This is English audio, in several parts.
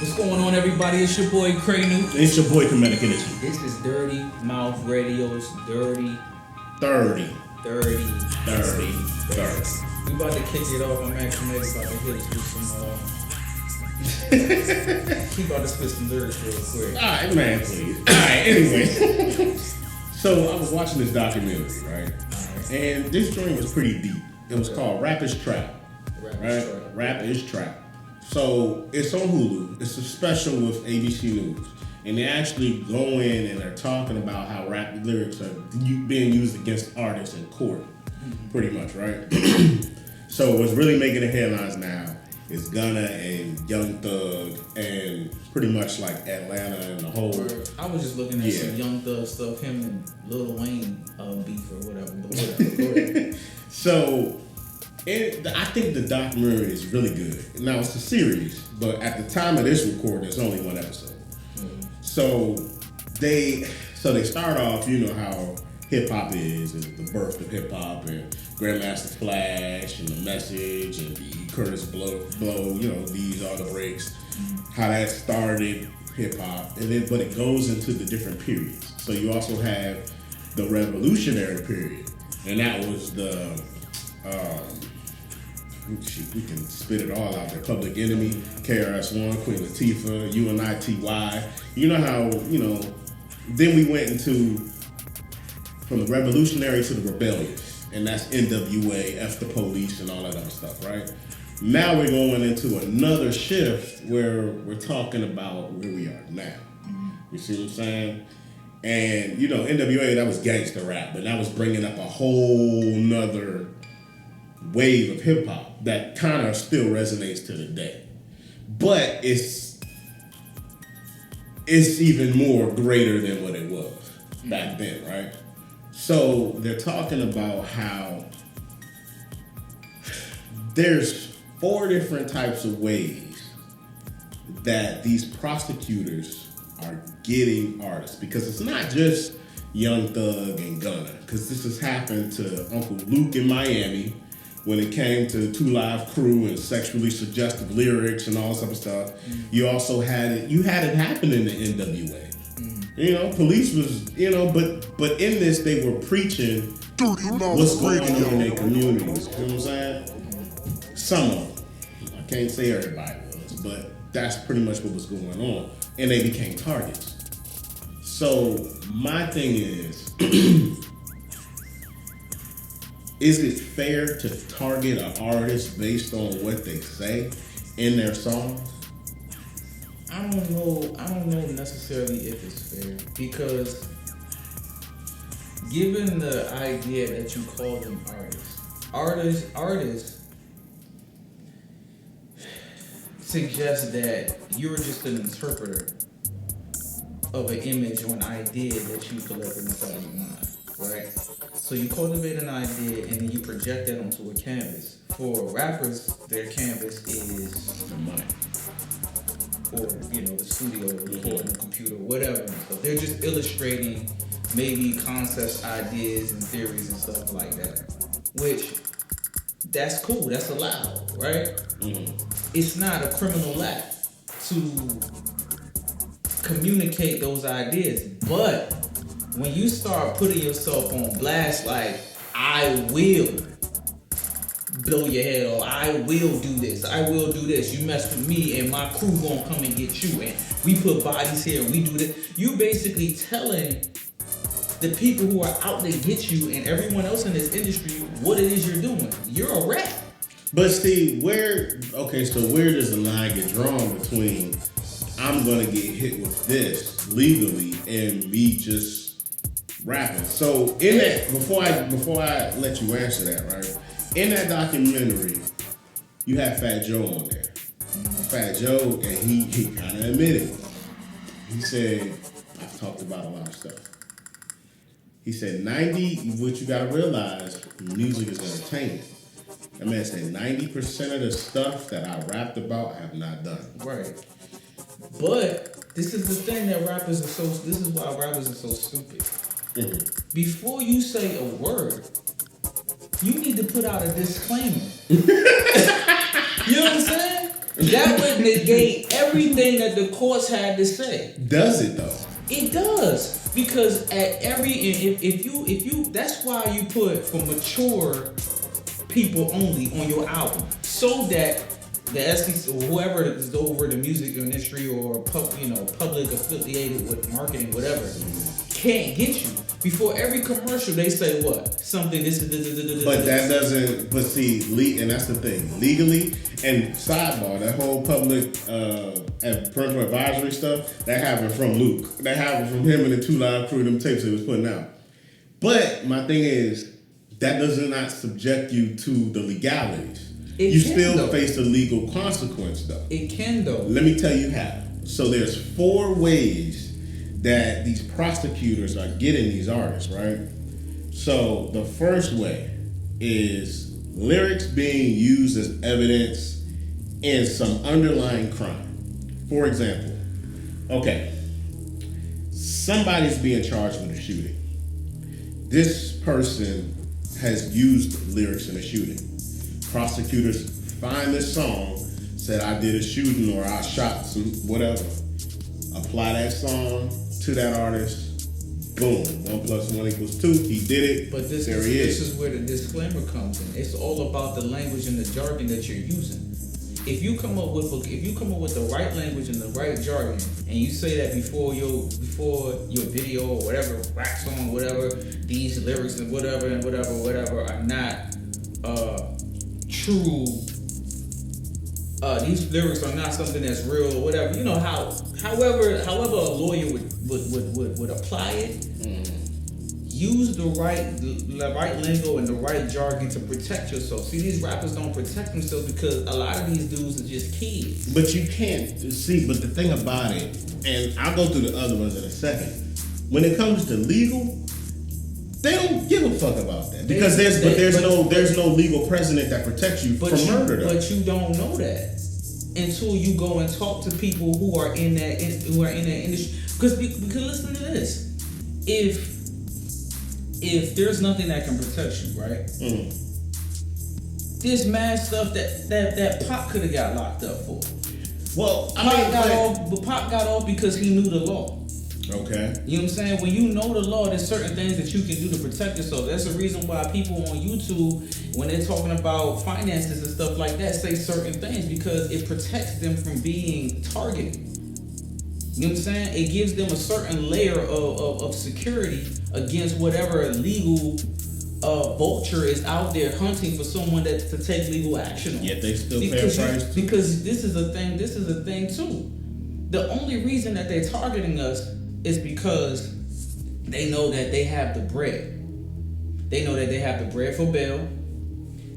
What's going on, everybody? It's your boy Kray. It's your boy Kemetic Energy. This is Dirty Mouth Radio's Dirty 30. We about to kick it off. I'm actually about to hit us with some. Keep about to spit some lyrics real quick. Alright, man, please. Alright, anyway. So I was watching this documentary, right? And this joint was pretty deep. It was called Rap is Trap. Rap is Trap. So it's on Hulu. It's a special with ABC News. And they actually go in and they're talking about how rap lyrics are being used against artists in court. Pretty much, right? So what's really making the headlines now is Gunna and Young Thug and pretty much like Atlanta and the whole... I was just looking at some Young Thug stuff, him and Lil Wayne beef or whatever. But whatever. So... I think the documentary is really good. Now it's a series, but at the time of this recording, it's only one episode. So they start off, you know how hip hop is the birth of hip hop, and Grandmaster Flash and The Message and the Curtis Blow, you know, these are the breaks, how that started hip hop, and then but it goes into the different periods. So you also have the revolutionary period, and that was the we can spit it all out there. Public Enemy, KRS-One, Queen Latifah, UNITY. You know how, you know, then we went into from the revolutionary to the rebellious, and that's NWA, F the Police, and all that other stuff, right? Now we're going into another shift where we're talking about where we are now. You see what I'm saying? And, you know, NWA, that was gangster rap, but that was bringing up a whole nother wave of hip hop that kind of still resonates to the day, but it's even more greater than what it was back then, right? So they're talking about how there's 4 different types of ways that these prosecutors are getting artists, because it's not just Young Thug and Gunna, because this has happened to Uncle Luke in Miami when it came to 2 Live Crew and sexually suggestive lyrics and all this other stuff. You also had it happen in the NWA. You know, police was, you know, but in this they were preaching what's going on in their communities. You know what I'm saying? Some of them. I can't say everybody was, but that's pretty much what was going on. And they became targets. So my thing is it fair to target an artist based on what they say in their songs? I don't know necessarily if it's fair, because given the idea that you call them artists suggest that you're just an interpreter of an image or an idea that you collected inside your mind, right? So you cultivate an idea and then you project that onto a canvas. For rappers, their canvas is the money, or, you know, the studio, recording, the computer, whatever. So they're just illustrating maybe concepts, ideas, and theories and stuff like that. Which, that's cool, that's allowed, right? It's not a criminal act to communicate those ideas, but when you start putting yourself on blast, like, I will blow your head off, I will do this, you mess with me and my crew gonna come and get you, and we put bodies here and we do this. You basically telling the people who are out to get you and everyone else in this industry what it is you're doing. You're a rat. But see, where does the line get drawn between I'm gonna get hit with this legally and me just rapping? So in that, before I let you answer that, right? In that documentary, you have Fat Joe on there. Fat Joe, and he kind of admitted it. He said, I've talked about a lot of stuff. He said what you gotta realize, music is entertainment. That man said 90% of the stuff that I rapped about I have not done. Right. But this is the thing that this is why rappers are so stupid. Before you say a word, you need to put out a disclaimer. You know what I'm saying? That would negate everything that the courts had to say. Does it though? It does. Because at every if you that's why you put for mature people only on your album. So that the SEC or whoever is over the music industry or public affiliated with marketing, whatever, can't get you. Before every commercial, they say what? Something this. But that doesn't. But see, and that's the thing. Legally, and sidebar, that whole public and parental advisory stuff, that happened from Luke. That happened from him and the 2 Live Crew, them tapes he was putting out. But my thing is, that does not subject you to the legalities. You still face a legal consequence, though. It can, though. Let me tell you how. So there's 4 ways that these prosecutors are getting these artists, right? So the first way is lyrics being used as evidence in some underlying crime. For example, okay, somebody's being charged with a shooting. This person has used lyrics in a shooting. Prosecutors find this song, said I did a shooting or I shot some whatever. Apply that song to that artist. Boom. 1 + 1 = 2. He did it. But this is where the disclaimer comes in. It's all about the language and the jargon that you're using. If you come up with the right language and the right jargon, and you say that before your video or whatever rap song, whatever, these lyrics and whatever are not true. These lyrics are not something that's real or whatever. You know however a lawyer would apply it. Use the right lingo and the right jargon to protect yourself. See, these rappers don't protect themselves because a lot of these dudes are just kids. But you can't see. But the thing about it, and I'll go through the other ones in a second. When it comes to legal, they don't give a fuck about that because there's no legal precedent that protects you from murder. But you don't know that until you go and talk to people who are in that industry. Because listen to this, if there's nothing that can protect you, right? There's mad stuff that Pop could have got locked up for. Well, Pop got off because he knew the law. Okay. You know what I'm saying? When you know the law, there's certain things that you can do to protect yourself. That's the reason why people on YouTube, when they're talking about finances and stuff like that, say certain things because it protects them from being targeted. You know what I'm saying? It gives them a certain layer of security against whatever illegal vulture is out there hunting for someone to take legal action on. Yet they still pay a price. Because this is a thing too. The only reason that they're targeting us is because they know that they have the bread. They know that they have the bread for bail.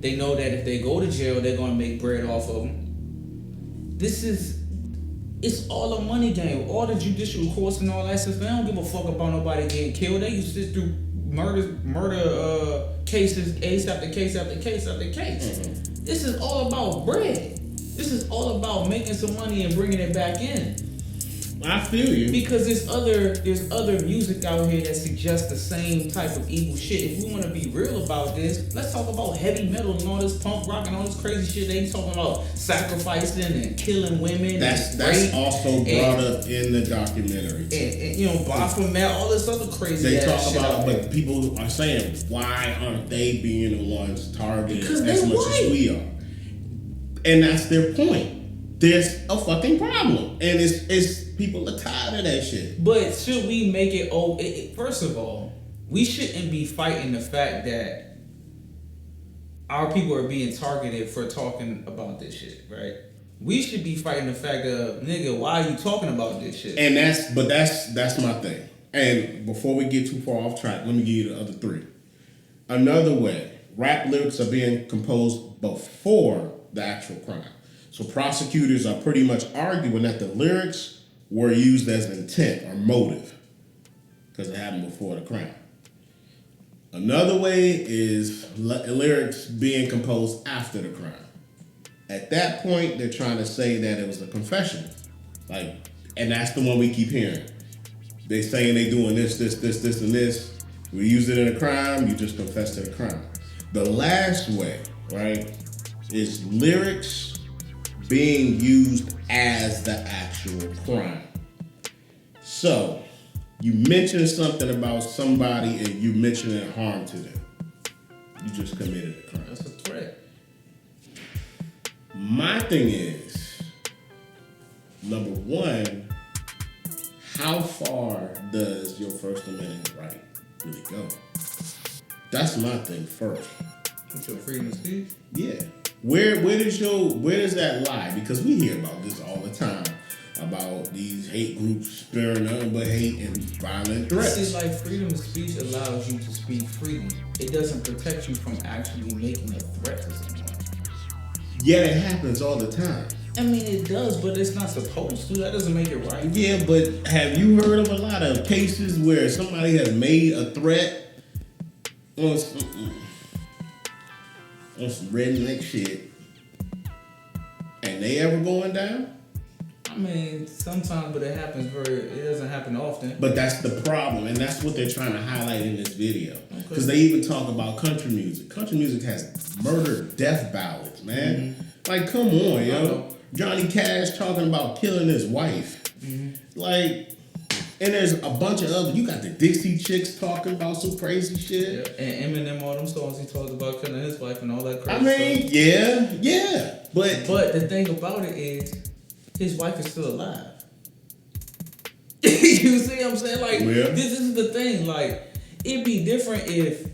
They know that if they go to jail, they're going to make bread off of them. It's all a money game. All the judicial courts and all that stuff, they don't give a fuck about nobody getting killed. They used to sit through murder cases, case after case after case after case. Mm-hmm. This is all about bread. This is all about making some money and bringing it back in. I feel you. Because there's other music out here that suggests the same type of evil shit. If we want to be real about this, let's talk about heavy metal and all this punk rock and all this crazy shit. They talking about sacrificing and killing women. That's also brought up in the documentary. And Baphomet, all this other crazy they ass shit. They talk about, but people are saying, why aren't they being the ones targeted because as much as we are? And that's their point. There's a fucking problem, and it's people are tired of that shit. But should we make it? First of all, we shouldn't be fighting the fact that our people are being targeted for talking about this shit, right? We should be fighting the fact of, nigga, why are you talking about this shit? And that's my thing. And before we get too far off track, let me give you the other 3. Another way, rap lyrics are being composed before the actual crime. So prosecutors are pretty much arguing that the lyrics were used as intent or motive because it happened before the crime. Another way is lyrics being composed after the crime. At that point, they're trying to say that it was a confession. And that's the one we keep hearing. They saying they doing this, and this. We use it in a crime, you just confess to the crime. The last way, right, is lyrics being used as the actual crime. So, you mentioned something about somebody and you mentioning harm to them. You just committed a crime. That's a threat. My thing is, number one, how far does your First Amendment right really go? That's my thing first. What's your freedom of speech? Yeah. Where does that lie? Because we hear about this all the time. About these hate groups sparing nothing but hate and violent threats. It's like freedom of speech allows you to speak freely. It doesn't protect you from actually making a threat to someone. Yet it happens all the time. I mean, it does, but it's not supposed to. That doesn't make it right. Yeah, but have you heard of a lot of cases where somebody has made a threat on some redneck shit and they ever going down? I mean, sometimes, but it doesn't happen often. But that's the problem, and that's what they're trying to highlight in this video. Because Okay. they even talk about country music. Country music has murder, death ballads, man. Mm-hmm. Like, come on, yo. know. Johnny Cash talking about killing his wife. Mm-hmm. Like, and there's a bunch of other. You got the Dixie Chicks talking about some crazy shit. Yeah. And Eminem, all them songs he talked about killing his wife and all that I crazy mean, stuff. yeah. But the thing about it is, his wife is still alive. You see what I'm saying? Like, Yeah. this is the thing. Like, it'd be different if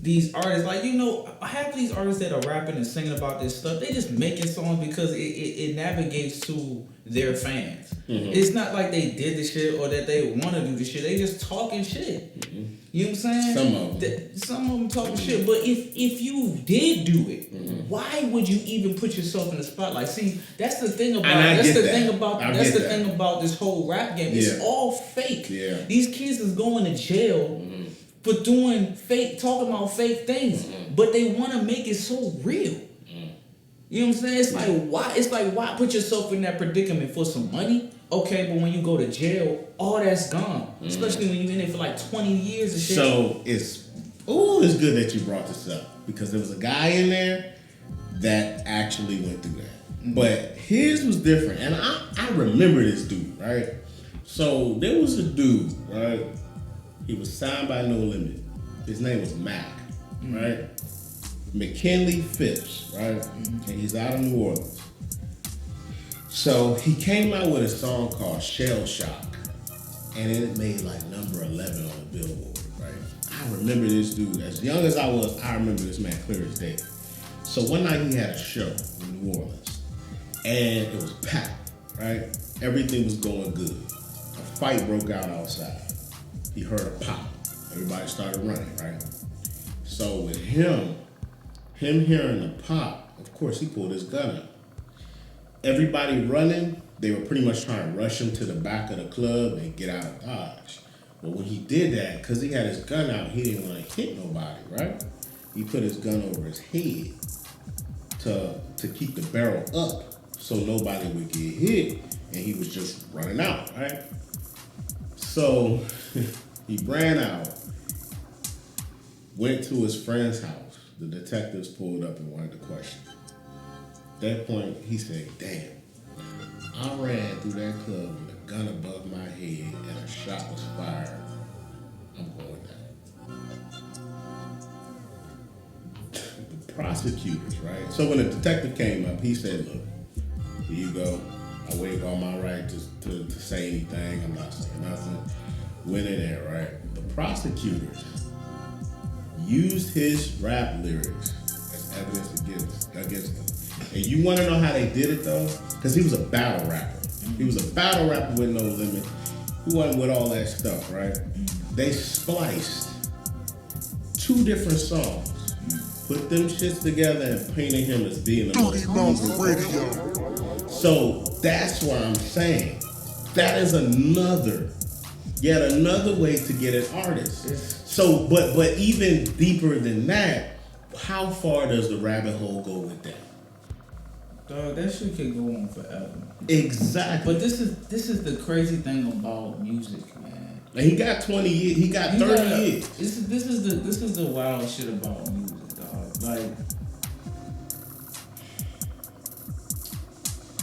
these artists, like, you know, half of these artists that are rapping and singing about this stuff, they just making songs because it navigates to their fans. Mm-hmm. It's not like they did the shit or that they want to do the shit. They just talking shit. Mm-hmm. You know what I'm saying? Some of them. Some of them talking shit. But if you did do it, Mm-hmm. why would you even put yourself in the spotlight? See, that's the thing about And I that's get the that. thing about I that's get the that. thing about this whole rap game. It's Yeah. all fake. Yeah. These kids is going to jail for doing fake, talking about fake things, but they want to make it so real. You know what I'm saying? It's like why? It's like why put yourself in that predicament for some money? Okay, but when you go to jail, all that's gone. Especially when you're in it for like 20 years and shit. So it's good that you brought this up because there was a guy in there that actually went through that. But his was different, and I remember this dude, right? So there was a dude, right? He was signed by No Limit. His name was Mac, right? McKinley Phipps, right? And he's out of New Orleans. So he came out with a song called Shell Shock, and it made like number 11 on the Billboard, right? I remember this dude. As young as I was, I remember this man clear as day. So one night he had a show in New Orleans, and it was packed, right? Everything was going good. A fight broke out outside. He heard a pop. Everybody started running, right? So with him hearing the pop, of course he pulled his gun out. Everybody running, they were pretty much trying to rush him to the back of the club and get out of Dodge. But when he did that, because he had his gun out, he didn't want to hit nobody, right? He put his gun over his head to keep the barrel up so nobody would get hit, and he was just running out, right? So he ran out, went to his friend's house. The detectives pulled up and wanted to question him. At that point, he said, damn, I ran through that club with a gun above my head and a shot was fired. I'm going down. The prosecutors, right? So when the detective came up, he said, look, here you go. I waive all my right to say anything. I'm not saying nothing. Went in there, right? The prosecutors used his rap lyrics as evidence against him. And you want to know how they did it though? Because he was a battle rapper. He was a battle rapper with No Limit. He wasn't with all that stuff, right? They spliced 2 different songs, put them shits together and painted him as being the most. So that's what I'm saying. That is yet another way to get an artist. So, but even deeper than that, how far does the rabbit hole go with that? Dog, that shit could go on forever. Exactly. But this is the crazy thing about music, man. And he got 20 years. He got 30 years. This is the wild shit about music, dog. Like,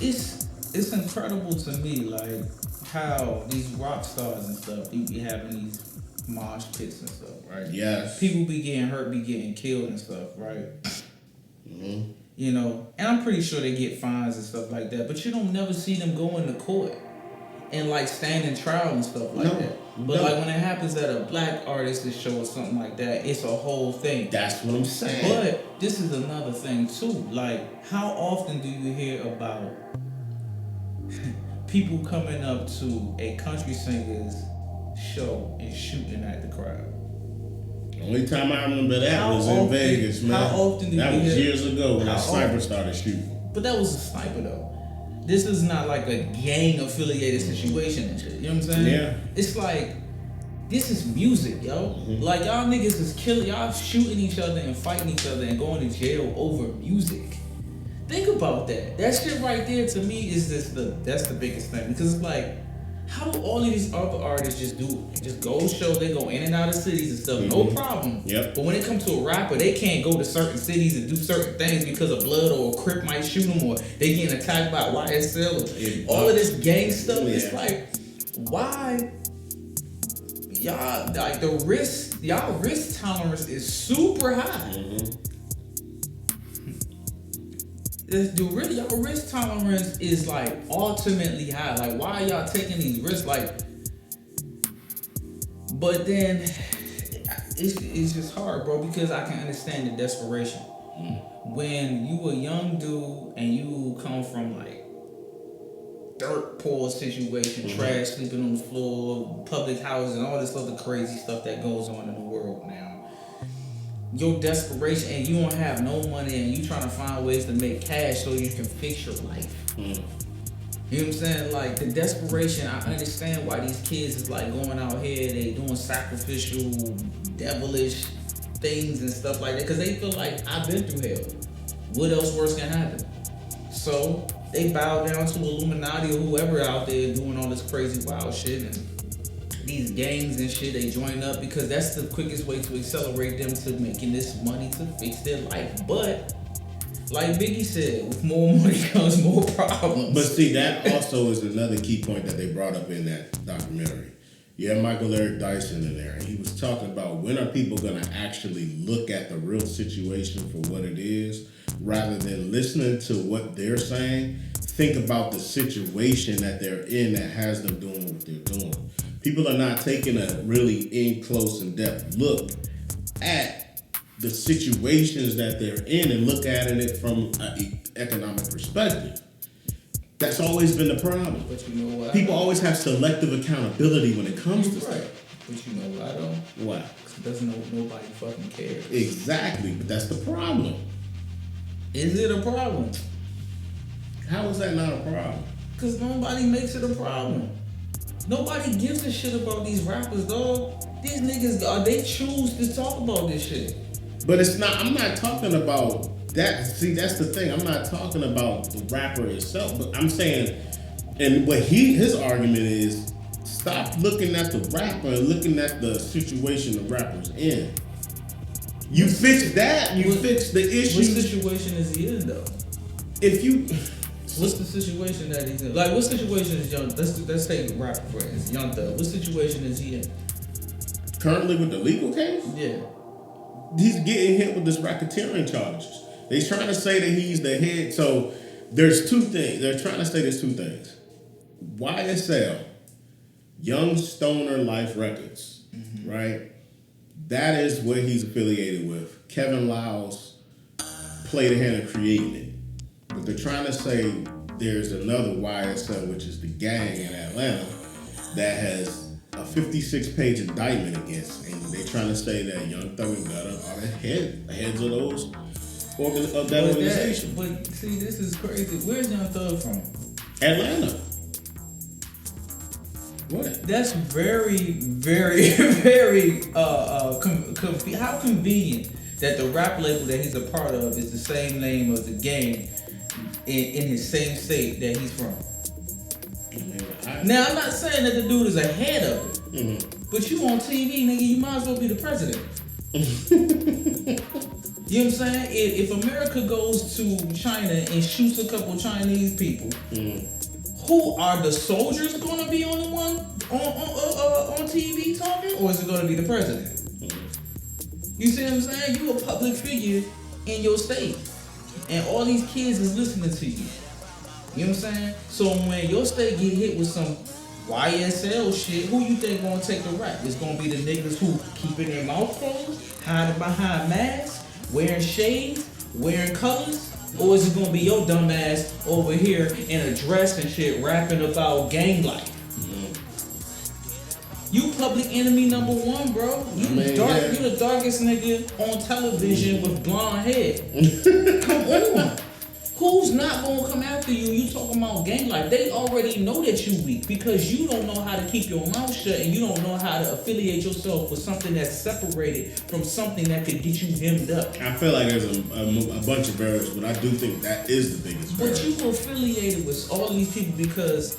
it's incredible to me, like how these rock stars and stuff, they be having these mosh pits and stuff, right? Yes. People be getting hurt, be getting killed and stuff, right? Mm-hmm. You know, and I'm pretty sure they get fines and stuff like that, but you don't never see them go into court and like stand in trial and stuff like that. But like when it happens at a black artist that show or something like that, it's a whole thing. That's what I'm saying. But this is another thing too. Like, how often do you hear about people coming up to a country singer's show and shooting at the crowd? The only time I remember that was in Vegas, man. How often that was years ago when that sniper started shooting. But that was a sniper though. This is not like a gang affiliated situation and shit. You know what I'm saying? Yeah. It's like, this is music, yo. Mm-hmm. Like y'all niggas is killing, y'all shooting each other and fighting each other and going to jail over music. Think about that. That shit right there to me is that's the biggest thing, because it's like, how do all of these other artists just do it? Just go show, they go in and out of cities and stuff, no problem. Yep. But when it comes to a rapper, they can't go to certain cities and do certain things because of blood, or a Crip might shoot them, or they getting attacked by YSL, or all of this gang stuff. Yeah. It's like, why y'all, like y'all risk tolerance is super high. Mm-hmm. Y'all risk tolerance is like ultimately high. Like, why are y'all taking these risks? Like, but then it's just hard, bro, because I can understand the desperation. When you a young dude and you come from like dirt poor situation, trash, sleeping on the floor, public housing, all this other crazy stuff that goes on in the world now. Your desperation, and you don't have no money, and you trying to find ways to make cash so you can fix your life. You know what I'm saying? Like, the desperation, I understand why these kids is like going out here, they doing sacrificial, devilish things and stuff like that, because they feel like, I've been through hell. What else worse can happen? So they bow down to Illuminati or whoever out there doing all this crazy wild shit, and these gangs and shit, they join up because that's the quickest way to accelerate them to making this money to fix their life. But like Biggie said, with more money comes more problems. But see, that also is another key point that they brought up in that documentary. You have Michael Eric Dyson in there, and he was talking about, when are people going to actually look at the real situation for what it is, rather than listening to what they're saying. Think about the situation that they're in that has them doing what they're doing. People are not taking a really in close and depth look at the situations that they're in and look at it from an economic perspective. That's always been the problem. But you know what? People always have selective accountability when it comes to stuff. But you know why though? Why? Because nobody fucking cares. Exactly, but that's the problem. Is it a problem? How is that not a problem? Because nobody makes it a problem. Nobody gives a shit about these rappers, dog. These niggas, they choose to talk about this shit. But it's not, I'm not talking about that. See, that's the thing. I'm not talking about the rapper itself, but I'm saying, and what his argument is, stop looking at the rapper and looking at the situation the rapper's in. You fix that, fix the issue. What situation is he in, though? If you... What's the situation that he's in? Like, what situation is Young? Let's take rapper for instance, Young Thug. What situation is he in? Currently with the legal case? Yeah. He's getting hit with this racketeering charges. They're trying to say that he's the head. So there's two things. They're trying to say there's two things. YSL, Young Stoner Life Records, right? That is what he's affiliated with. Kevin Lyles played a hand in creating it. But they're trying to say there's another YSL, which is the gang in Atlanta, that has a 56-page indictment against. And they're trying to say that Young Thug and Gunna are the heads of those of that organization. But see, this is crazy. Where's Young Thug from? Atlanta. What? That's very, very, very how convenient that the rap label that he's a part of is the same name of the gang in his same state that he's from. Now, I'm not saying that the dude is ahead of it, but you on TV, nigga, you might as well be the president. You know what I'm saying? If America goes to China and shoots a couple Chinese people, who are the soldiers going to be on the one on TV talking, or is it going to be the president? You see what I'm saying? You a public figure in your state, and all these kids is listening to you. You know what I'm saying? So when your state get hit with some YSL shit, who you think gonna take the rap? It's gonna be the niggas who keeping their mouth closed, hiding behind masks, wearing shades, wearing colors? Or is it gonna be your dumb ass over here in a dress and shit rapping about gang life? You public enemy number one, bro. You the darkest nigga on television with blonde hair. Come on. Who's not gonna come after you? You talking about gang life. They already know that you weak because you don't know how to keep your mouth shut and you don't know how to affiliate yourself with something that's separated from something that could get you hemmed up. I feel like there's a bunch of variables, but I do think that is the biggest variable. But you affiliated with all these people because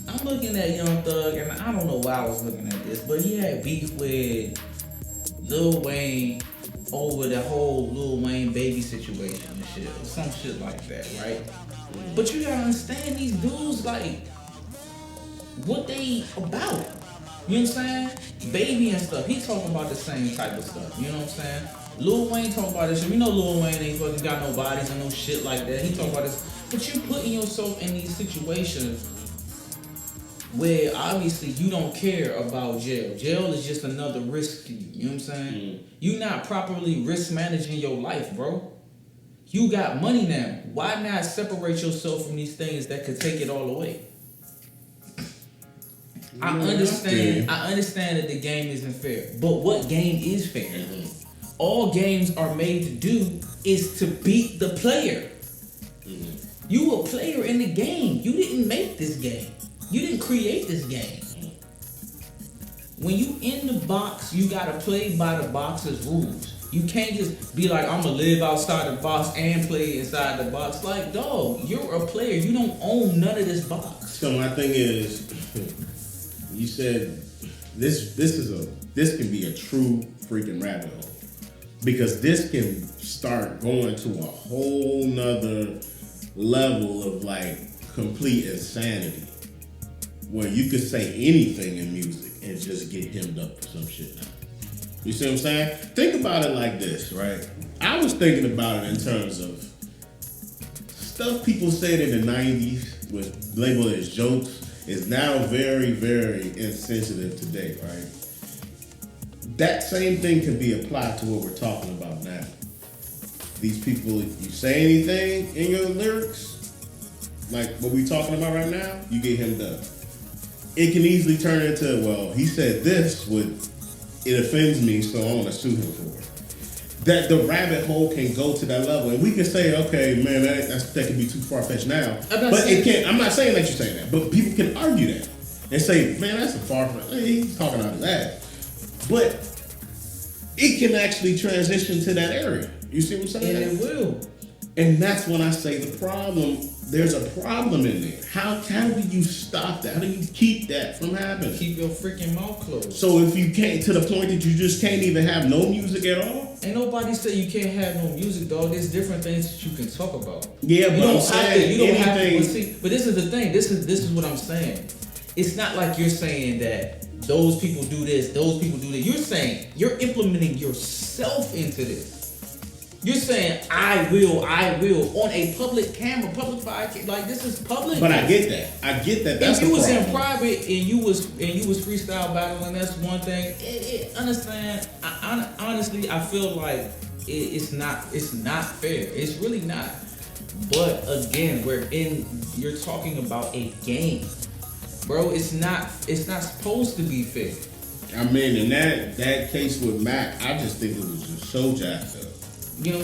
I'm looking at Young Thug and I don't know why I was looking at this, but he had beef with Lil Wayne over the whole Lil Wayne baby situation and shit, or some shit like that, right? But you gotta understand these dudes, like, what they about. You know what I'm saying? Baby and stuff, he talking about the same type of stuff, you know what I'm saying? Lil Wayne talking about this shit. We know Lil Wayne ain't fucking got no bodies and no shit like that. He talking about this. But you putting yourself in these situations where obviously you don't care about jail. Jail is just another risk to you. You know what I'm saying? You not properly risk managing your life, bro. You got money now. Why not separate yourself from these things that could take it all away? I understand that the game isn't fair. But what game is fair? All games are made to do is to beat the player. You a player in the game. You didn't make this game. You didn't create this game. When you in the box, you gotta play by the box's rules. You can't just be like, I'm gonna live outside the box and play inside the box. Like, dog, you're a player. You don't own none of this box. So my thing is, you said this can be a true freaking rabbit hole. Because this can start going to a whole nother level of like complete insanity. Where you could say anything in music and just get hemmed up for some shit now. You see what I'm saying? Think about it like this, right? I was thinking about it in terms of stuff people said in the 90s was labeled as jokes is now very, very insensitive today, right? That same thing can be applied to what we're talking about now. These people, if you say anything in your lyrics, like what we're talking about right now, you get hemmed up. It can easily turn into, well, he said this, it offends me, so I want to sue him for it. That the rabbit hole can go to that level. And we can say, okay, man, that can be too far-fetched now. But it can't. I'm not saying that you're saying that. But people can argue that and say, man, that's a far-fetched. He's talking out of that. But it can actually transition to that area. You see what I'm saying? And it will. And that's when I say the problem, there's a problem in there. How do you stop that? How do you keep that from happening? Keep your freaking mouth closed. So if you can't, to the point that you just can't even have no music at all? Ain't nobody say you can't have no music, dog. There's different things that you can talk about. Yeah, but I'm saying you don't have to. But this is the thing. This is what I'm saying. It's not like you're saying that those people do this, those people do that. You're saying you're implementing yourself into this. You're saying I will on a public camera, public podcast. Like this is public. But I get that. That's if you was in private and you was freestyle battling, that's one thing. Understand? Honestly, I feel like it's not fair. It's really not. But again, you're talking about a game, bro. It's not supposed to be fair. I mean, in that case with Mac, I just think it was just so jacked up. You know,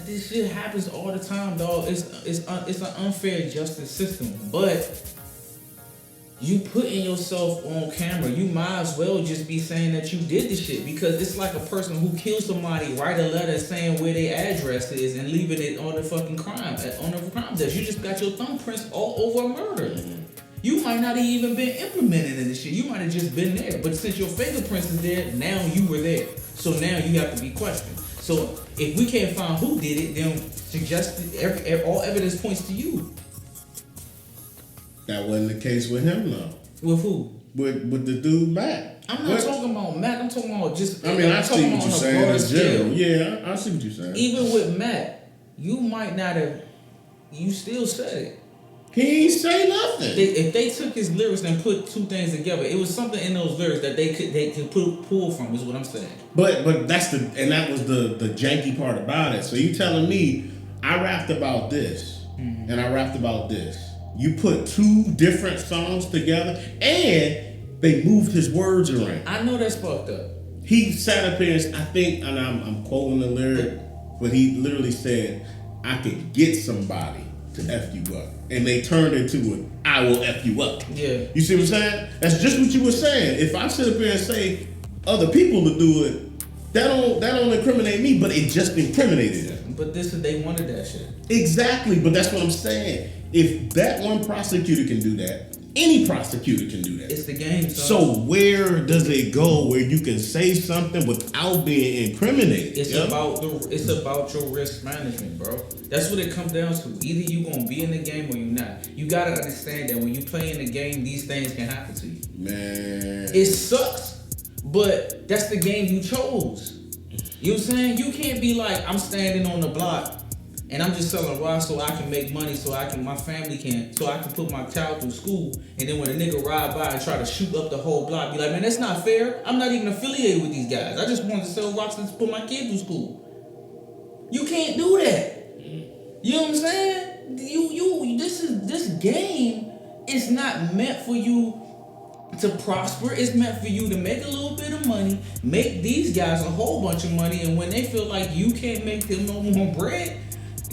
this shit happens all the time, dog. It's an unfair justice system, but you putting yourself on camera, you might as well just be saying that you did the shit because it's like a person who kills somebody, write a letter saying where their address is and leaving it on the fucking crime desk. You just got your thumbprints all over a murder. You might not have even been implemented in this shit. You might have just been there. But since your fingerprints is there, now you were there. So now you have to be questioned. So if we can't find who did it, then all evidence points to you. That wasn't the case with him, though. With who? With the dude Matt. I'm not talking about Matt. I'm talking about just. I mean, I see what you're saying in general. Yeah, I see what you're saying. Even with Matt, you might not have. You still said it. He ain't say nothing. If they took his lyrics and put two things together, it was something in those lyrics that they could pull from. Is what I'm saying. But that was the janky part about it. So you telling me I rapped about this and I rapped about this. You put two different songs together and they moved his words around. I know that's fucked up. He sat up here and I think, and I'm quoting the lyric, but he literally said, "I could get somebody to F you up." And they turned into an "I will F you up." Yeah. You see what I'm saying? That's just what you were saying. If I sit up here and say other people to do it, that don't incriminate me, but it just incriminated them. But they wanted that shit. Exactly, but that's what I'm saying. If that one prosecutor can do that, any prosecutor can do that. It's the game, son. So where does it go where you can say something without being incriminated? It's about your risk management, bro. That's what it comes down to. Either you gonna be in the game or you not. You gotta understand that when you play in the game, these things can happen to you. Man, it sucks, but that's the game you chose. You know what I'm saying? You can't be like, I'm standing on the block and I'm just selling rock so I can make money, so I can put my child through school, and then when a nigga ride by and try to shoot up the whole block, be like, man, that's not fair. I'm not even affiliated with these guys. I just wanted to sell rocks and put my kid through school. You can't do that. You know what I'm saying? This game is not meant for you to prosper. It's meant for you to make a little bit of money, make these guys a whole bunch of money, and when they feel like you can't make them no more bread,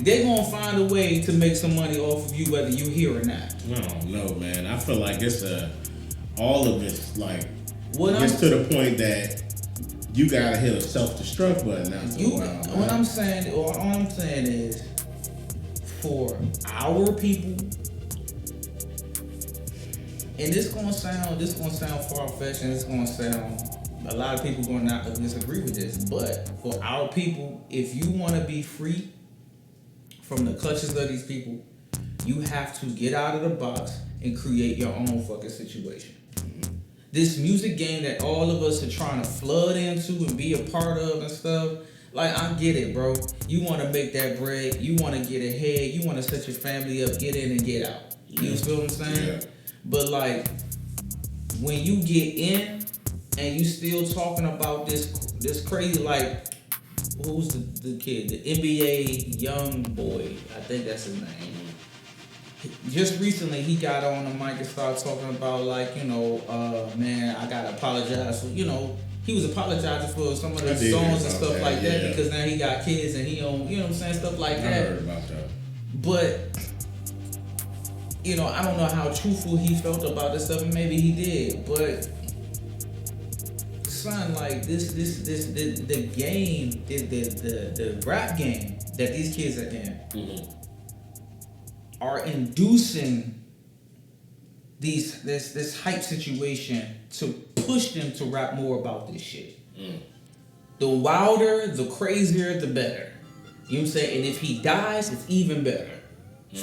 they're gonna find a way to make some money off of you, whether you here or not. I don't know, man. I feel like it's all of it's like Gets to the point that you gotta hit a self-destruct button after a while. All I'm saying is, for our people, and this gonna sound far-fetched, and it's gonna sound, a lot of people gonna not disagree with this, but for our people, if you wanna be free from the clutches of these people, you have to get out of the box and create your own fucking situation. This music game that all of us are trying to flood into and be a part of and stuff, like, I get it, bro. You want to make that bread, you want to get ahead, you want to set your family up, get in and get out. You feel what I'm saying? Yeah. But like, when you get in and you still talking about this crazy, like, who's the kid? The NBA young boy. I think that's his name. Just recently, he got on the mic and started talking about, like, man, I gotta apologize for, he was apologizing for some of the songs and stuff like that, because now he got kids and he don't, you know what I'm saying, stuff like that. I heard about that. But, I don't know how truthful he felt about this stuff, and maybe he did, but son, like, the game, the rap game that these kids are in, are inducing this hype situation to push them to rap more about this shit. The wilder, the crazier, the better. You know what I'm saying? And if he dies, it's even better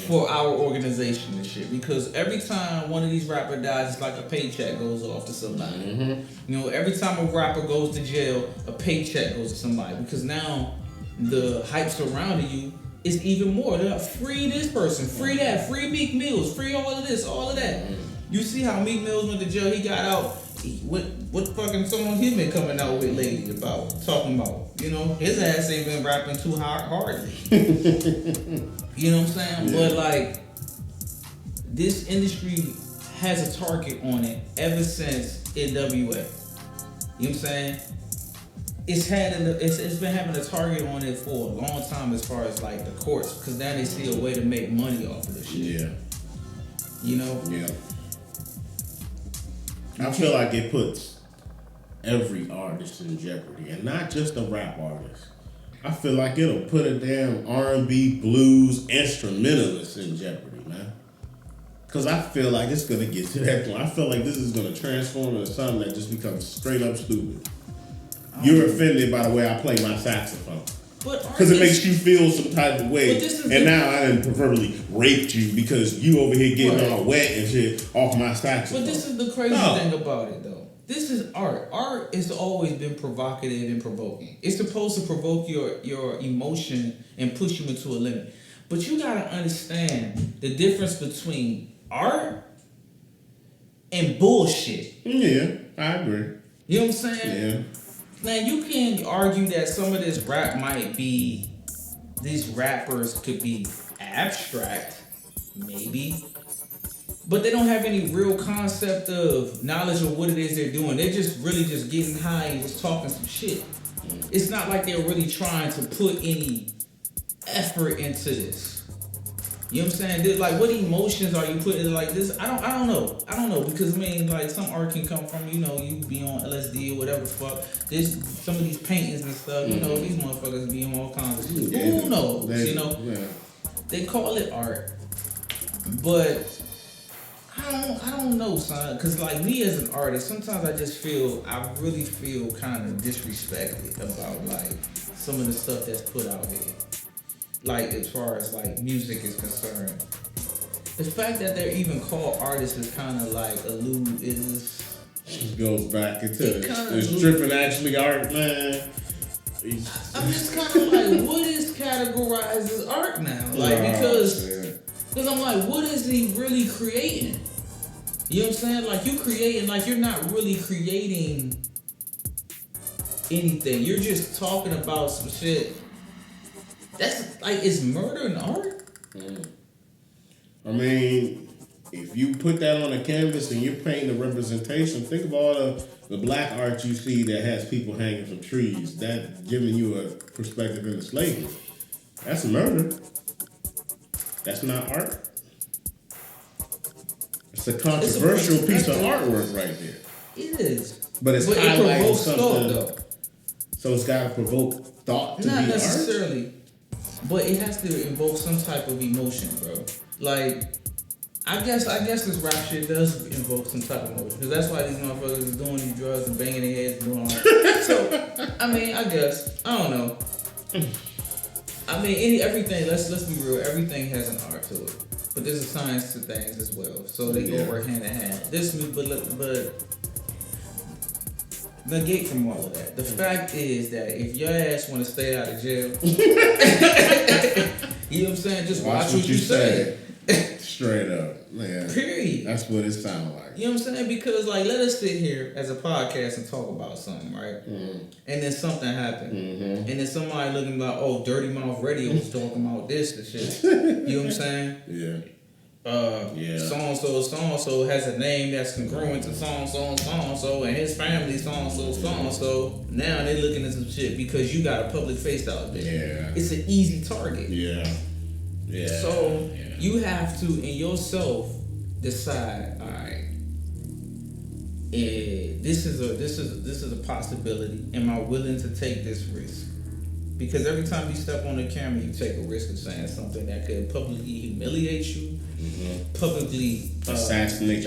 for our organization and shit. Because every time one of these rappers dies, it's like a paycheck goes off to somebody. Every time a rapper goes to jail, a paycheck goes to somebody. Because now the hype surrounding you is even more. They're like, free this person, free that, free Meek Mills, free all of this, all of that. You see how Meek Mills went to jail, he got out. What fucking song he been coming out with lately talking about? His ass ain't been rapping too hardly. You know what I'm saying? Yeah. But like, this industry has a target on it ever since NWA. You know what I'm saying? It's been having a target on it for a long time as far as like the courts, because now they see a way to make money off of this shit. Yeah. Yeah. I feel like it puts every artist in jeopardy, and not just a rap artist. I feel like it'll put a damn R&B, blues, instrumentalist in jeopardy, man. Because I feel like it's going to get to that point. I feel like this is going to transform into something that just becomes straight up stupid. You're offended by the way I play my saxophone. Because it makes you feel some type of way. And now I done preferably raped you because you over here getting all wet and shit off my saxophone. But this is the crazy thing about it, though. This is art. Art has always been provocative and provoking. It's supposed to provoke your emotion and push you into a limit. But you gotta understand the difference between art and bullshit. Yeah, I agree. You know what I'm saying? Yeah. Man, you can argue that some of this rap might be, these rappers could be abstract, maybe, but they don't have any real concept of knowledge of what it is they're doing. They're just really just getting high and just talking some shit. It's not like they're really trying to put any effort into this. You know what I'm saying? Like, what emotions are you putting like this? I don't know because I mean, like, some art can come from, you know, you be on LSD or whatever the fuck. There's some of these paintings and stuff. You know, these motherfuckers be on all kinds of shit. Who knows? You know, they call it art, but I don't know, son. Cause like me as an artist, sometimes I really feel kind of disrespected about like some of the stuff that's put out here. Like, as far as like music is concerned, the fact that they're even called artists is kind of like It goes back into is stripping actually art, man. I'm just kind of like, what is categorized as art now? Like, because I'm like, what is he really creating? You know what I'm saying? Like, you creating, like, you're not really creating anything. You're just talking about some shit. That's like, is murder an art? I mean, if you put that on a canvas and you're painting a representation, think of all the black art you see that has people hanging from trees. That giving you a perspective into slavery. That's murder. That's not art. It's a controversial piece of artwork right there. It is. But it's highlighting something. Though. So it's got to provoke thought to not be necessarily. art? But it has to invoke some type of emotion, bro. Like, I guess this rap shit does invoke some type of emotion. Because that's why these motherfuckers is doing these drugs and banging their heads and doing all that. So, I mean, I guess. I don't know. I mean, everything, let's be real, everything has an art to it. But there's a science to things as well. So they go over hand in hand. But negate from all of that. The fact is that if your ass want to stay out of jail, you know what I'm saying? Just watch what you say. Straight up, man. Period. That's what it sounds like. You know what I'm saying? Because, like, let us sit here as a podcast and talk about something, right? Mm-hmm. And then something happened. Mm-hmm. And then somebody looking like, oh, Dirty Mouth Radio was talking about this and shit. You know what I'm saying? Yeah. So-and-so has a name that's congruent to so-and-so, and his family so-and-so. Now they're looking at some shit because you got a public face out there. Yeah. It's an easy target. Yeah. Yeah. So you have to, in yourself, decide, all right, this is a possibility. Am I willing to take this risk? Because every time you step on the camera, you take a risk of saying something that could publicly humiliate you, publicly assassinate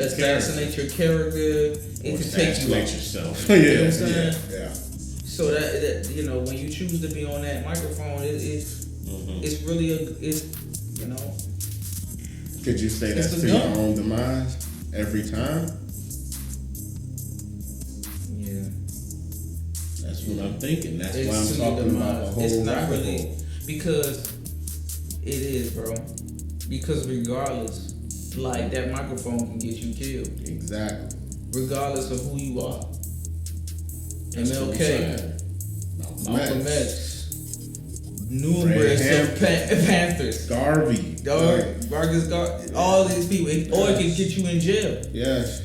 your character. It could take you out. Yourself. You know what I'm saying? Yeah. So that you know, when you choose to be on that microphone, it's really you know. Could you say that's to your own demise every time? Yeah. That's what I'm thinking. That's why I'm talking about the whole It's not really, because it is, bro. Because regardless, like, that microphone can get you killed. Exactly. Regardless of who you are. MLK, Malcolm X, numerous of Panthers, Garvey, Vargas, all these people, or it can get you in jail. Yes.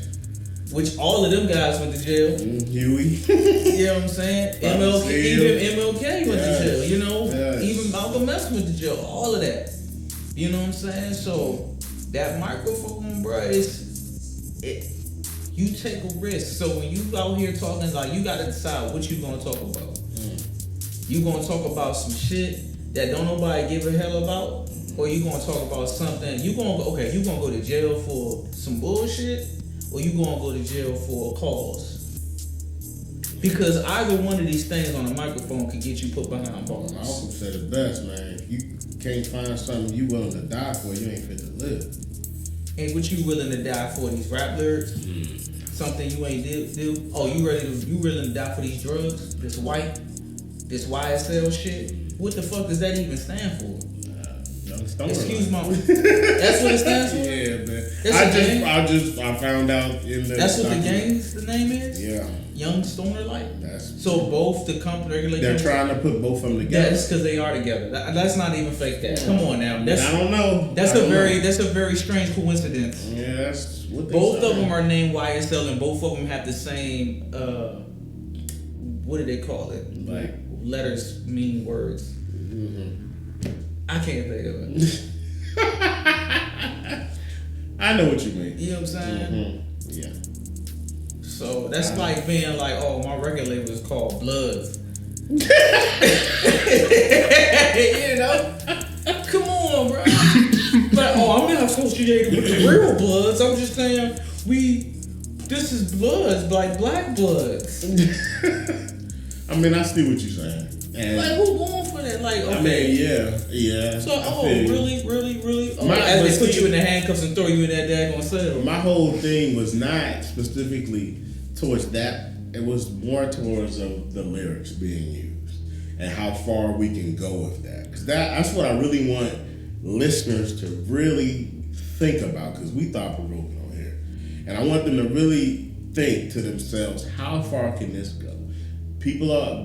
Which all of them guys went to jail. Huey. You know what I'm saying? Even MLK went to jail. You know, even Malcolm X went to jail. All of that. You know what I'm saying? So that microphone, bro, you take a risk. So when you out here talking, like, you gotta decide what you gonna talk about. You gonna talk about some shit that don't nobody give a hell about, or you gonna talk about something you gonna go to jail for some bullshit, or you gonna go to jail for a cause. Because either one of these things on a microphone could get you put behind bars. Malcolm said it best, man. You can't find something you willing to die for, you ain't fit to live. Ain't what you willing to die for? These rap lyrics? Something you ain't do? Oh, you willing to die for these drugs? This YSL shit? What the fuck does that even stand for? Excuse my. That's what it stands for. Yeah, man. I found out in the. That's what the gang's name is. Yeah. Young Stoner Light. So both the company. They're trying to put both of them together. That's because they are together. That's not even fake. That. Come on now. I don't know. That's a very strange coincidence. Yeah, that's what they both of them are named YSL, and both of them have the same. What do they call it? Like letters mean words. Mm-hmm. I can't think of it. I know what you mean. You know what I'm saying? Mm-hmm. Yeah. So that's like being like, oh, my record label is called Bloods. You know? Come on, bro. Like, oh, I'm not associated with the real Bloods. I'm just saying this is Bloods, like black Bloods. I mean, I see what you're saying. And like, who going for that? Like, okay. I mean, yeah. So, really? Oh, as they put you in the handcuffs and throw you in that daggone cell. My whole thing was not specifically towards that. It was more towards the lyrics being used and how far we can go with that. Because that's what I really want listeners to really think about, because we thought provoking on here. And I want them to really think to themselves, how far can this go?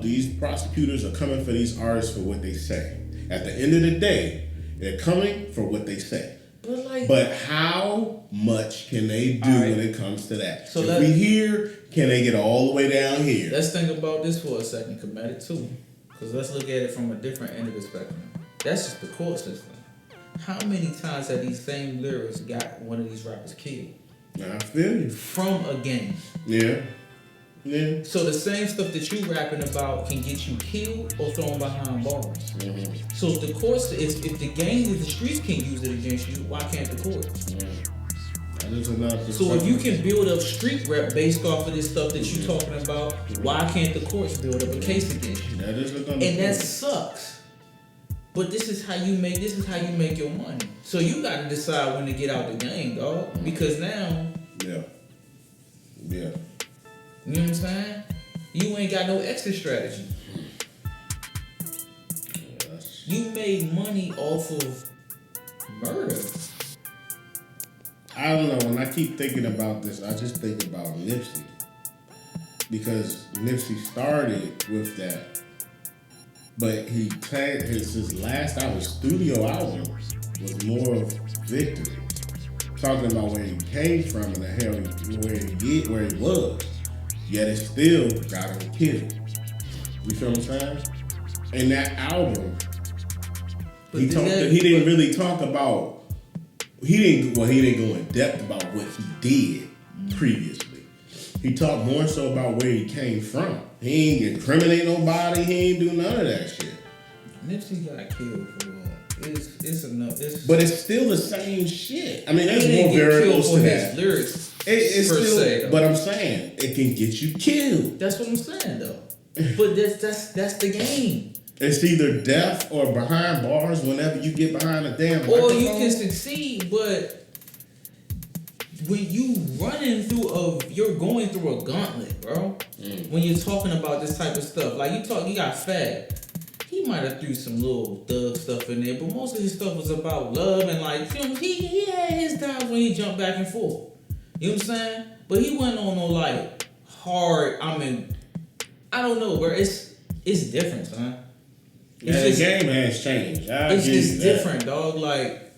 These prosecutors are coming for these artists for what they say. At the end of the day, they're coming for what they say. But how much can they do when it comes to that? So if we hear, can they get all the way down here? Let's think about this for a second, Kemetic too. Because let's look at it from a different end of the spectrum. That's just the court system. How many times have these same lyrics got one of these rappers killed? I feel you. From a gang. Yeah. Yeah. So the same stuff that you rapping about can get you killed or thrown behind bars. Mm-hmm. So if the courts, if the gang and the streets can use it against you, why can't the courts? So if you can build up street rep based off of this stuff that you're talking about, why can't the courts build up a case against you? And that sucks. But this is how you make your money. So you got to decide when to get out the game, dog. Because now, yeah. You know what I'm saying? You ain't got no exit strategy. You made money off of murder. I don't know. When I keep thinking about this, I just think about Nipsey. Because Nipsey started with that. But his last album, studio album, was more of victory. Talking about where he came from and the hell where he was. Yet it still got him killed. You feel what I'm saying? In that album, he didn't really talk about. He didn't go in depth about what he did previously. He talked more so about where he came from. He ain't incriminate nobody. He ain't do none of that shit. Nipsey got killed for it's enough. But it's still the same shit. I mean, there's more variables to that. Lyrics. It's still, but I'm saying it can get you killed. That's what I'm saying, though. But that's the game. It's either death or behind bars whenever you get behind a damn microphone. Or you can succeed, but when you're going through a gauntlet, bro. When you're talking about this type of stuff, like you got Fab. He might have threw some little thug stuff in there, but most of his stuff was about love and like, he had his times when he jumped back and forth. You know what I'm saying? But he went on no like hard. I mean, I don't know, bro. It's different, son. The game has changed. It's just different, dog. Like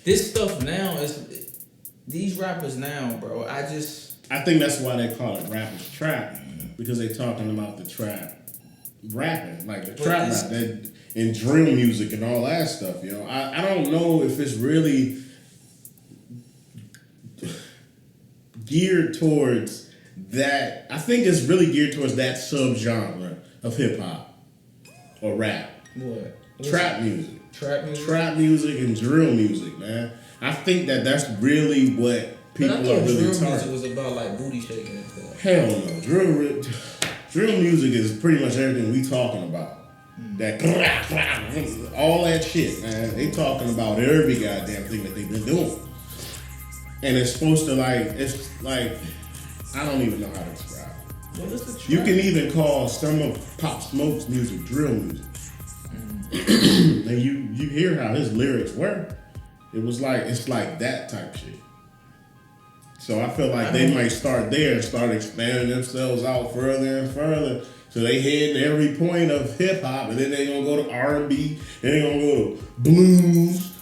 this stuff now is these rappers now, bro. I think that's why they call it rappers trap, because they talking about the trap rapping, like the trap rap and drill music and all that stuff. You know, I don't know if it's really geared towards that. I think it's really geared towards that subgenre of hip hop or rap. What? Trap music. Trap music? Trap music and drill music, man. I think that's really what people are really drill music was about like booty shaking and stuff. Hell no. Drill music is pretty much everything we talking about. That all that shit, man. They talking about every goddamn thing that they've been doing. And it's supposed to it's like, I don't even know how to describe it. What is the trap? You can even call some of Pop Smoke's music drill music. And you hear how his lyrics work. It's like that type shit. So I feel like they might start there and start expanding themselves out further and further. So they heading every point of hip hop, and then they gonna go to R&B, then they gonna go to blues.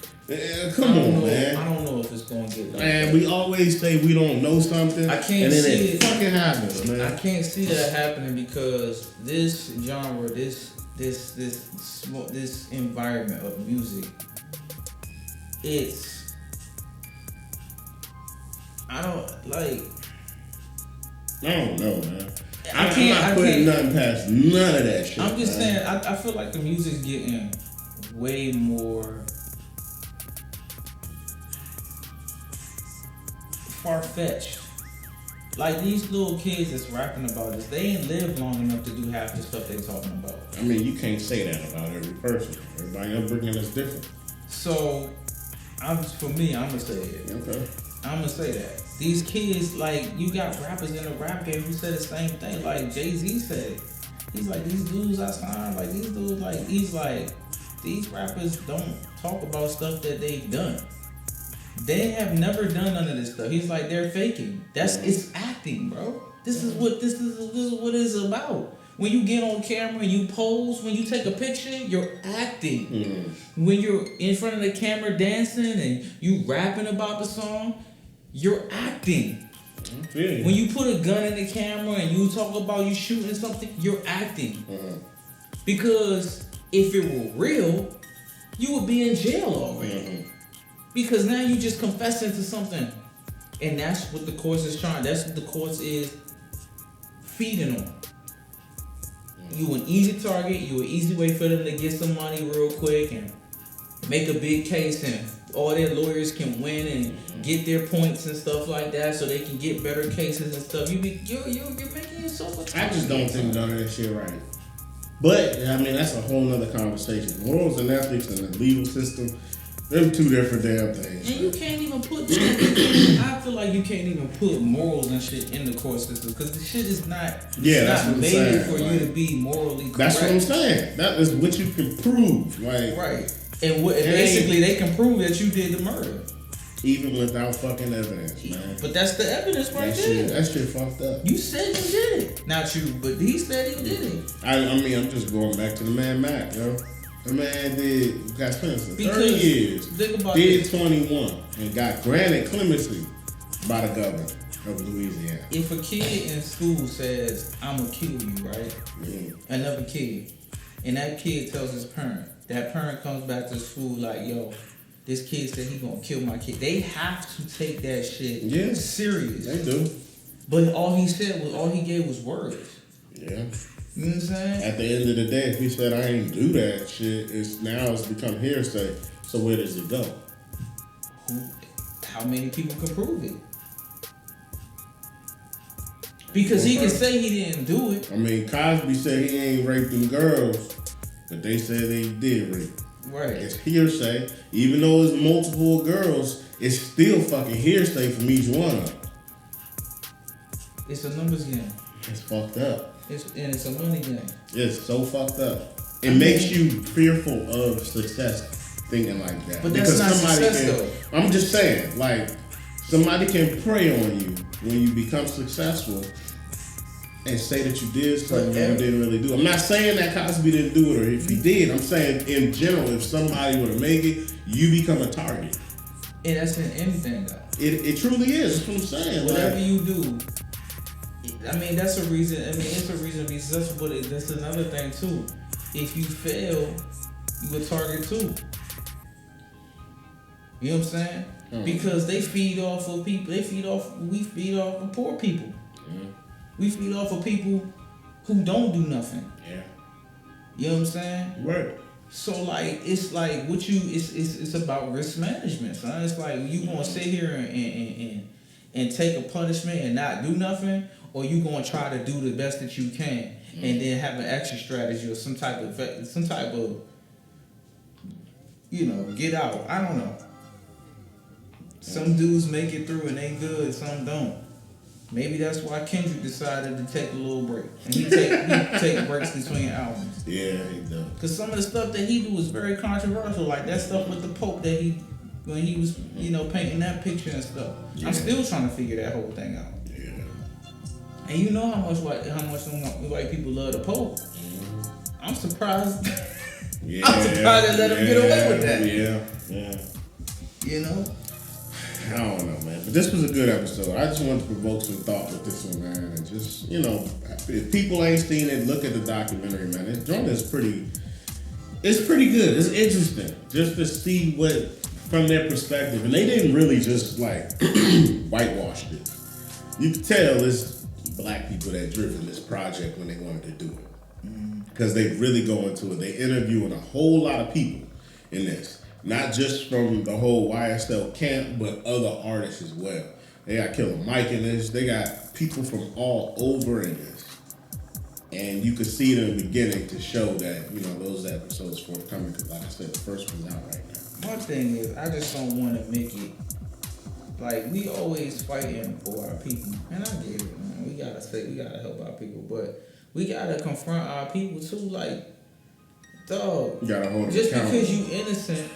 Come on, man. I don't know if it's gonna get. Man, we always say we don't know something. I can't and then see it fucking happens, man. I can't see that happening because this genre, this environment of music, I don't know, man. I'm not putting nothing past none of that shit. I'm just saying, I feel like the music's getting way more far-fetched. Like these little kids that's rapping about this, they ain't lived long enough to do half the stuff they talking about. I mean, you can't say that about every person. Everybody upbringing is different. So, for me, I'm gonna say it. Okay. I'm gonna say that. These kids, like, you got rappers in the rap game who said the same thing. Like Jay-Z said, he's like, these dudes I signed, like these dudes, like, he's like, these rappers don't talk about stuff that they've done. They have never done none of this stuff. He's like, they're faking. It's acting, bro. This is what it's about. When you get on camera and you pose, when you take a picture, you're acting. Mm-hmm. When you're in front of the camera dancing and you rapping about the song, you're acting. Mm-hmm. When you put a gun in the camera and you talk about you shooting something, you're acting. Mm-hmm. Because if it were real, you would be in jail already. Mm-hmm. Because now you just confessing to something. And that's what the courts is trying. That's what the courts is feeding on. You an easy target. You an easy way for them to get some money real quick and make a big case, and all their lawyers can win and get their points and stuff like that, so they can get better cases and stuff. You're making yourself a target. I just don't think none of that shit right. But I mean, that's a whole nother conversation. Morals and ethics and the legal system. Them two different damn things. And you can't even put. I feel like you can't even put morals and shit in the court system because the shit is not. Yeah, that's what I'm saying. Made for you to be morally correct. That's what I'm saying. That is what you can prove, like right. And basically, they can prove that you did the murder, even without fucking evidence, man. But that's the evidence right there. That shit fucked up. You said you did it, not you, but he said he did it. I mean, I'm just going back to the man Mac, yo. The man got sentenced to 30 years, did 21, and got granted clemency by the governor of Louisiana. If a kid in school says, I'm going to kill you, right? Mm. Another kid, and that kid tells his parent, that parent comes back to school like, yo, this kid said he going to kill my kid. They have to take that shit serious. They do. But all he gave was words. Yeah. You know what I'm saying? At the end of the day, if he said I ain't do that shit, it's become hearsay. So where does it go? How many people can prove it? Because he can say he didn't do it. I mean, Cosby said he ain't raped them girls, but they said they did rape. Right. It's hearsay. Even though it's multiple girls, it's still fucking hearsay from each one of them. It's a numbers game. It's fucked up. It's a money game. It's so fucked up. It makes you fearful of success thinking like that. But that's not success, though. I'm just saying, like, somebody can prey on you when you become successful and say that you did something you didn't really do. I'm not saying that Cosby didn't do it or if he did. I'm saying in general, if somebody were to make it, you become a target. And that's in anything, though. It truly is. That's what I'm saying. Whatever you do. I mean, that's a reason. I mean, it's a reason to be successful, but that's another thing too. If you fail, you a target too. You know what I'm saying? Mm-hmm. Because they feed off of people. We feed off of poor people. Mm-hmm. We feed off of people who don't do nothing. Yeah. You know what I'm saying? Right. So like, it's like it's about risk management, son. It's like you gonna sit here and take a punishment and not do nothing, or you gonna try to do the best that you can. and then have an exit strategy or some type of get out. I don't know. Some dudes make it through and they good, some don't. Maybe that's why Kendrick decided to take a little break. And he take breaks between albums. Yeah, he does. Because some of the stuff that he do is very controversial. Like that stuff with the Pope that when he was, painting that picture and stuff. Yeah. I'm still trying to figure that whole thing out. Yeah. And you know how much white people love the Pope. Mm-hmm. I'm surprised. Yeah. I'm surprised they let him get away with that. Yeah. I don't know, man. But this was a good episode. I just wanted to provoke some thought with this one, man. And just, if people ain't seen it, look at the documentary, man. This joint is it's pretty good. It's interesting just to see from their perspective. And they didn't really just whitewash this. You can tell it's black people that driven this project when they wanted to do it. Because they really go into it. They interviewing a whole lot of people in this. Not just from the whole YSL camp, but other artists as well. They got Killer Mike in this. They got people from all over in this. And you could see it in the beginning to show that, those episodes forthcoming. Because like I said, the first one's out right now. My thing is, I just don't want to make it we always fighting for our people. And I get it, man. We gotta help our people. But we gotta confront our people too, dog. You gotta hold just accountable. Because you innocent,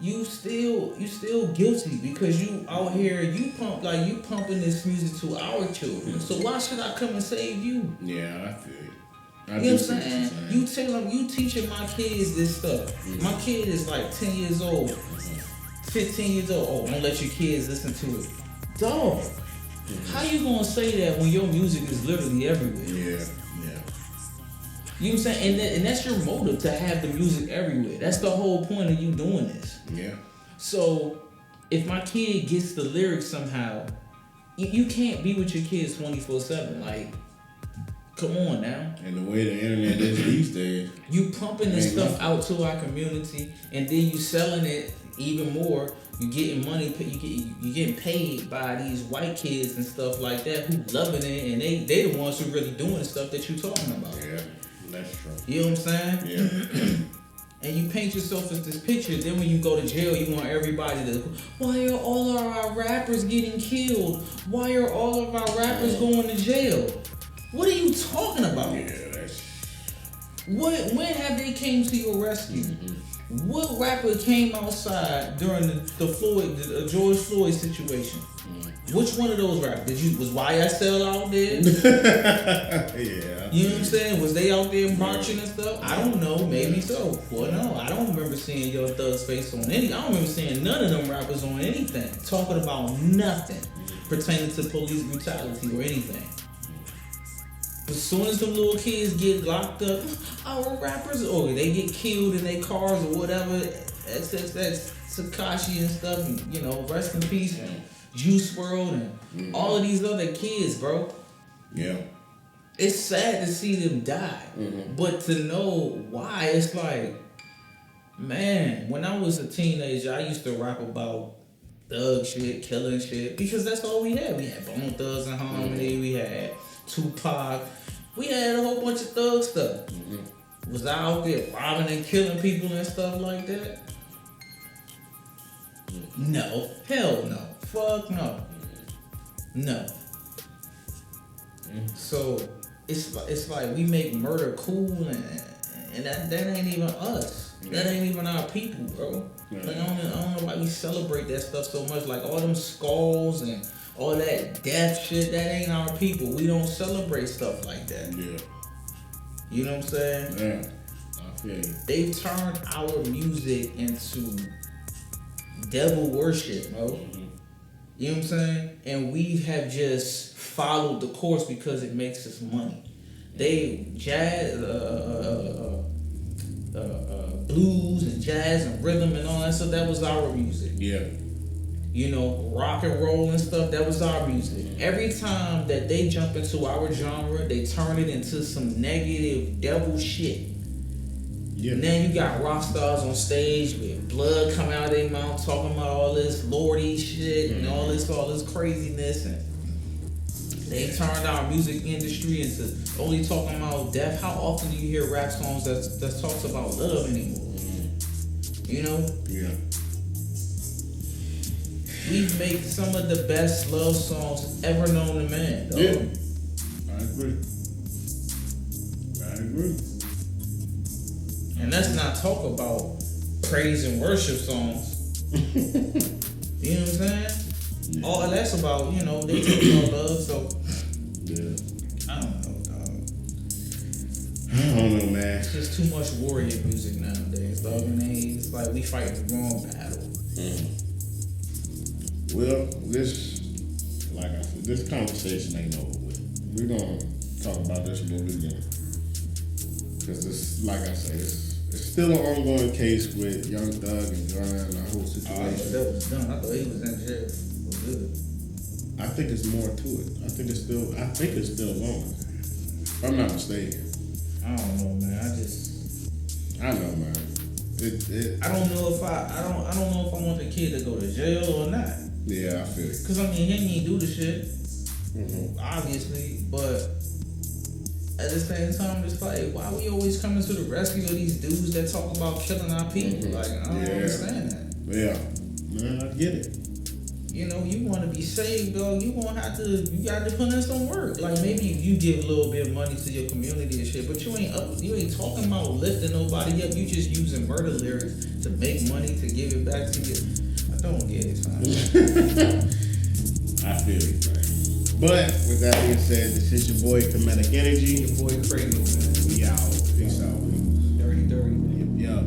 you still guilty because you out here you pumping this music to our children. So why should I come and save you? Yeah, I feel you. You know what I'm saying? You teaching my kids this stuff. My kid is 10 years old, 15 years old. Oh, don't let your kids listen to it, dog. How you gonna say that when your music is literally everywhere? Yeah. You know what I'm saying? And that's your motive, to have the music everywhere. That's the whole point of you doing this. Yeah. So, if my kid gets the lyrics somehow, you can't be with your kids 24/7. Come on now. And the way the internet is these days. You pumping this stuff out to our community, and then you selling it even more. You getting money. You getting paid by these white kids and stuff like that who loving it, and they the ones who really doing the stuff that you talking about. Yeah. That's true. You know what I'm saying? Yeah. And you paint yourself as this picture. Then when you go to jail, you want everybody to. Why are all of our rappers getting killed? Why are all of our rappers going to jail? What are you talking about? Yeah, that's. When have they came to your rescue? What rapper came outside during the George Floyd situation? Which one of those rappers? Was YSL out there? Yeah. You know what I'm saying? Was they out there marching and stuff? I don't know. Maybe so. Well, no. I don't remember seeing Young Thug's face on any. I don't remember seeing none of them rappers on anything. Talking about nothing pertaining to police brutality or anything. As soon as them little kids get locked up, our rappers, they get killed in their cars or whatever. That's Tekashi and stuff. And, rest in peace. And Juice WRLD and all of these other kids, bro. Yeah. It's sad to see them die, but to know why, it's man, when I was a teenager, I used to rap about thug shit, killing shit, because that's all we had. We had Bone Thugs and Harmony, we had Tupac, we had a whole bunch of thug stuff. Was I out there robbing and killing people and stuff like that? No. Hell no. Fuck no. No. So it's like we make murder cool and that ain't even us. That ain't even our people, bro. I don't know why we celebrate that stuff so much. All them skulls and all that death shit, that ain't our people. We don't celebrate stuff like that. Yeah. You know what I'm saying? Yeah. I feel you. They've turned our music into devil worship, bro. You know what I'm saying? And we have just followed the course because it makes us money. They jazz, blues and jazz and rhythm and all that stuff. That was our music. Yeah. Rock and roll and stuff. That was our music. Every time that they jump into our genre, they turn it into some negative devil shit. Yeah. And then you got rock stars on stage with blood coming out of their mouth talking about all this lordy shit and all this craziness. And They turned our music industry into only talking about death. How often do you hear rap songs that talks about love anymore? You know? Yeah. We've made some of the best love songs ever known to man, dog. Yeah. I agree. And let's not talk about praise and worship songs. You know what I'm saying? Yeah. All that's about, they talk about love, so yeah. I don't know, dog. I don't know, man. It's just too much warrior music nowadays, dog. And it's like we fighting the wrong battle. Well, like I said, this conversation ain't over with. We're gonna talk about this a little bit again. Because it's, like I said, it's still an ongoing case with Young Thug and Gunna and the whole situation. That was done. I thought he was in jail. It was good. I think it's more to it. I think it's still going. If I'm not mistaken. I don't know, man. I know, man. I don't know if I want the kid to go to jail or not. Yeah, I feel it. Cause he ain't do the shit, obviously. But at the same time, it's like, why we always coming to the rescue of these dudes that talk about killing our people? Like, I don't understand that. Yeah, man, I get it. You want to be saved, dog. You got to put in some work. Like, maybe you give a little bit of money to your community and shit, but you ain't talking about lifting nobody up. You just using murder lyrics to make money to give it back to you. I don't get it, son. I feel it, man. But with that being said, this is your boy Kemetic Energy. Your boy Kray, man. We out. Peace out. Dirty. Yep.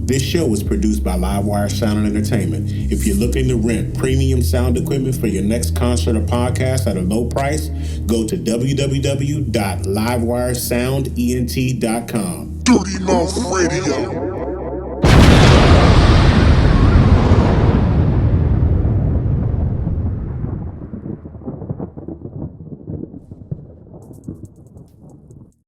This show was produced by Livewire Sound and Entertainment. If you're looking to rent premium sound equipment for your next concert or podcast at a low price, go to www.livewiresoundent.com. Dirty Mouth Radio.